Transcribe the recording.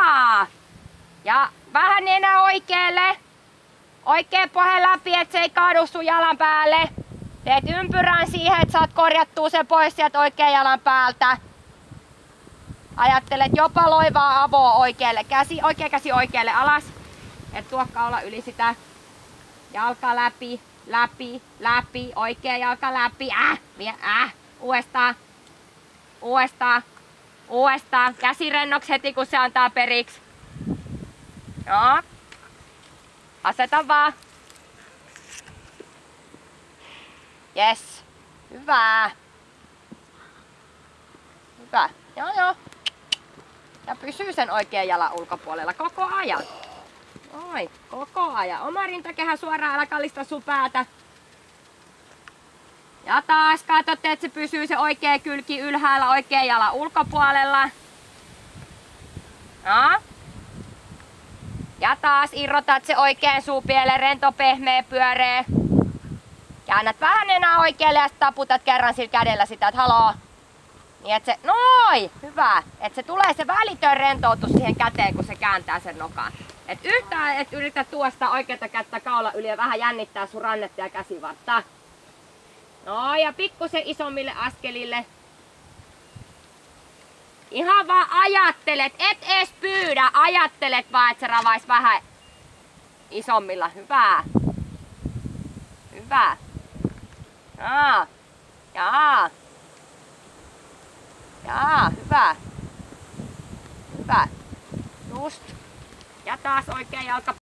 Jaa. Ja vähän nenä oikealle. Oikein pohja läpi, et se ei kaadu sun jalan päälle. Teet ympyrän siihen, että saat korjattua sen pois sieltä oikean jalan päältä. Ajattelet jopa loivaa avoa oikealle. Oikea käsi oikealle alas. Et tuo kaula yli sitä. Jalka läpi, läpi, läpi. Oikea jalka läpi. Uudestaan. Uudestaan. Uudestaan. Käsi rennoksi heti, kun se antaa periksi. Joo. Aseta vaan. Yes. Hyvä. Hyvä. Joo. Ja pysyy sen oikean jalan ulkopuolella koko ajan. Oi, koko ajan. Oma rintakehä suoraan, älä kallista sun päätä. Ja taas katsotte, että se pysyy se oikea kylki ylhäällä oikean jalan ulkopuolella. No. Ja taas irrotat se oikean suupieleen, rento, pehmeä, pyöreä. Käännät vähän enää oikealle ja taputat kerran sillä kädellä sitä, että haloo. Niin et se, noin, hyvä. Että se tulee se välitön rentoutus siihen käteen, kun se kääntää sen nokan. Et yhtään et yritä tuosta oikeata kättä kaula yli ja vähän jännittää sun rannetta ja käsivartta. No ja pikkusen isommille askelille. Ihan vaan ajattelet, et ees pyydä, ajattelet vaan, että se ravais vähän isommilla. Hyvä. Hyvä. Jaa. Hyvä. Hyvä. Just. Ja taas oikea jalka